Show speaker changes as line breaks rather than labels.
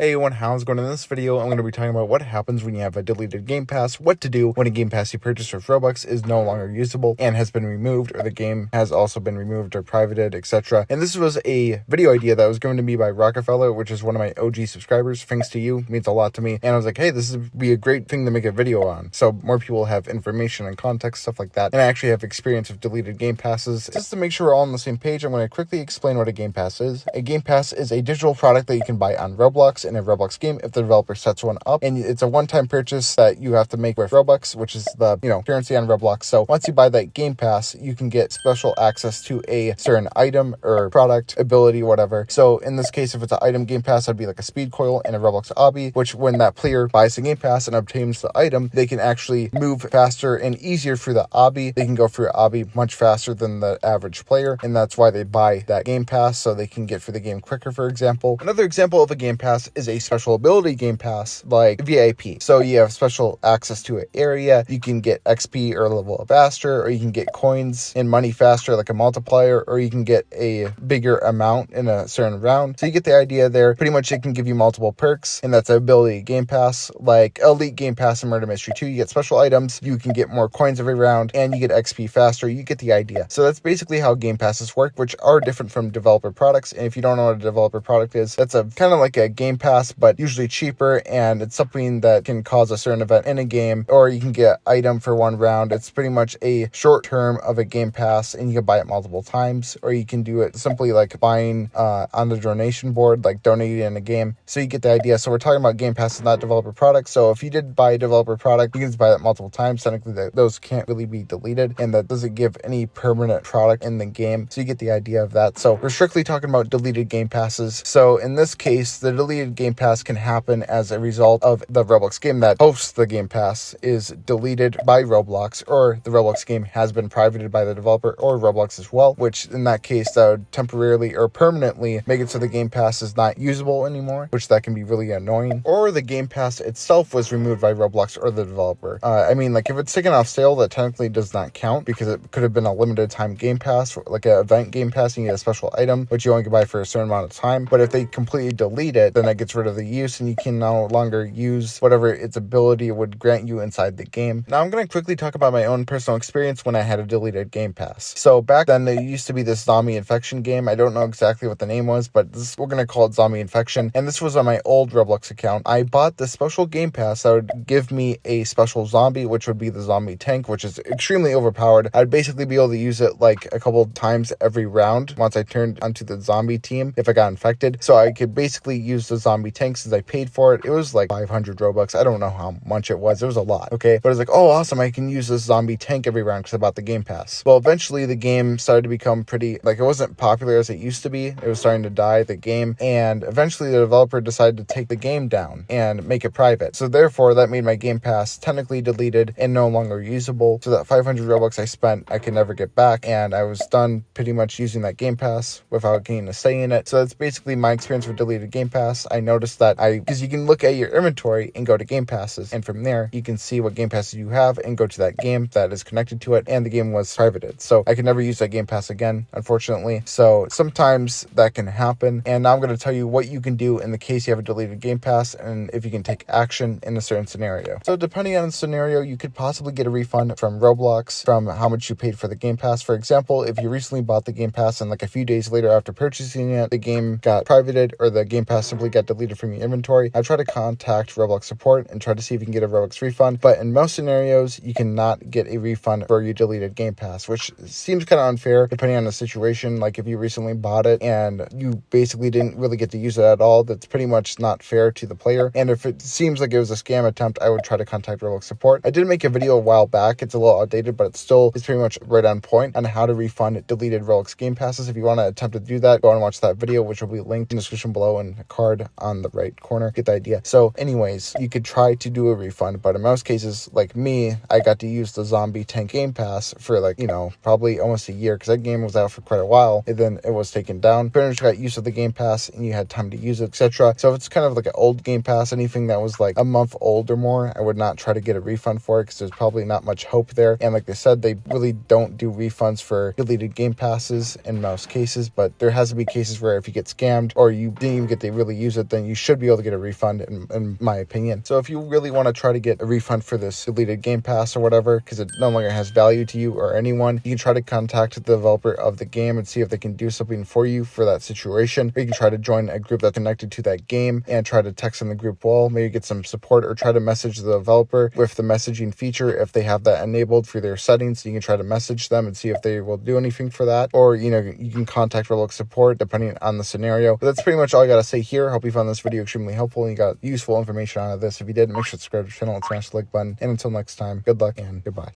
Hey everyone, how's it going? In this video, I'm going to be talking about what happens when you have a deleted game pass, what to do when a game pass you purchased with Robux is no longer usable and has been removed, or the game has also been removed or privated, etc. And this was a video idea that was given to me by Rockefeller, which is one of my OG subscribers. Thanks to you, means a lot to me. And I was like, hey, this would be a great thing to make a video on, so more people have information and context, stuff like that. And I actually have experience with deleted game passes. Just to make sure we're all on the same page, I'm going to quickly explain what a game pass is. A game pass is a digital product that you can buy on Roblox in a Roblox game if the developer sets one up, and it's a one-time purchase that you have to make with Robux, which is the currency on Roblox. So once you buy that game pass, you can get special access to a certain item or product, ability, whatever. So in this case, if it's an item game pass, that'd be like a speed coil in a Roblox obby, which when that player buys the game pass and obtains the item, they can actually move faster and easier through the obby. They can go through the obby much faster than the average player, and that's why they buy that game pass, so they can get through the game quicker, for example. Another example of a game pass is a special ability game pass like VIP. So you have special access to an area, you can get XP or level up faster, or you can get coins and money faster like a multiplier, or you can get a bigger amount in a certain round. So you get the idea there. Pretty much it can give you multiple perks, and that's an ability game pass. Like Elite Game Pass in Murder Mystery 2, you get special items, you can get more coins every round, and you get XP faster. You get the idea. So that's basically how game passes work, which are different from developer products. And if you don't know what a developer product is, that's a kind of like a game pass, but usually cheaper, and it's something that can cause a certain event in a game, or you can get item for one round. It's pretty much a short term of a game pass, and you can buy it multiple times, or you can do it simply like buying on the donation board, like donating in a game. So you get the idea. So we're talking about game passes, not developer products. So if you did buy a developer product, you can just buy that multiple times. Technically, those can't really be deleted, and that doesn't give any permanent product in the game. So you get the idea of that. So we're strictly talking about deleted game passes. So in this case, the deleted game pass can happen as a result of the Roblox game that hosts the game pass is deleted by Roblox, or the Roblox game has been privated by the developer or Roblox as well, which in that case that would temporarily or permanently make it so the game pass is not usable anymore, which that can be really annoying. Or the game pass itself was removed by Roblox or the developer. I mean, like if it's taken off sale, that technically does not count because it could have been a limited time game pass, like an event game pass, and you get a special item, which you only can buy for a certain amount of time. But if they completely delete it, then that gets rid of the use, and you can no longer use whatever its ability would grant you inside the game. Now I'm going to quickly talk about my own personal experience when I had a deleted game pass. So back then there used to be this zombie infection game. I don't know exactly what the name was, but we're going to call it zombie infection, and this was on my old Roblox account. I bought the special game pass that would give me a special zombie, which would be the zombie tank, which is extremely overpowered. I'd basically be able to use it like a couple of times every round once I turned onto the zombie team if I got infected. So I could basically use the zombie tank since I paid for it. It was like 500 Robux. I don't know how much it was. It was a lot, okay? But I was like, oh, awesome, I can use this zombie tank every round because I bought the game pass. Well, eventually the game started to become pretty, like it wasn't popular as it used to be. It was starting to die, the game, and eventually the developer decided to take the game down and make it private. So therefore, that made my game pass technically deleted and no longer usable. So that 500 Robux I spent, I could never get back, and I was done pretty much using that game pass without getting a say in it. So that's basically my experience with deleted game pass. I noticed that because you can look at your inventory and go to game passes, and from there you can see what game passes you have and go to that game that is connected to it, and the game was privated. So I could never use that game pass again, unfortunately. So sometimes that can happen, and now I'm going to tell you what you can do in the case you have a deleted game pass, and if you can take action in a certain scenario. So depending on the scenario, you could possibly get a refund from Roblox from how much you paid for the game pass. For example, if you recently bought the game pass and like a few days later after purchasing it, the game got privated or the game pass simply got deleted from your inventory, I try to contact Roblox support and try to see if you can get a Robux refund. But in most scenarios, you cannot get a refund for your deleted game pass, which seems kind of unfair depending on the situation. Like if you recently bought it and you basically didn't really get to use it at all, that's pretty much not fair to the player. And if it seems like it was a scam attempt, I would try to contact Roblox support. I did make a video a while back. It's a little outdated, but it's pretty much right on point on how to refund deleted Roblox game passes. If you want to attempt to do that, go and watch that video, which will be linked in the description below and a card on the right corner. Get the idea. So anyways, you could try to do a refund, but in most cases, like me, I got to use the zombie tank game pass for like, probably almost a year, because that game was out for quite a while, and then it was taken down. Pretty much got used to the game pass and you had time to use it, etc. So if it's kind of like an old game pass, anything that was like a month old or more, I would not try to get a refund for it because there's probably not much hope there. And like I said, they really don't do refunds for deleted game passes in most cases, but there has to be cases where if you get scammed or you didn't even get to really use it, then you should be able to get a refund in my opinion. So if you really want to try to get a refund for this deleted Game Pass or whatever, because it no longer has value to you or anyone, you can try to contact the developer of the game and see if they can do something for you for that situation. Or you can try to join a group that's connected to that game and try to text in the group wall, maybe get some support, or try to message the developer with the messaging feature if they have that enabled for their settings. You can try to message them and see if they will do anything for that, or you can contact Roblox support depending on the scenario. But that's pretty much all I gotta say here. Hope you found this video extremely helpful and you got useful information out of this. If you did, make sure to subscribe to the channel and smash the like button. And until next time, good luck and goodbye.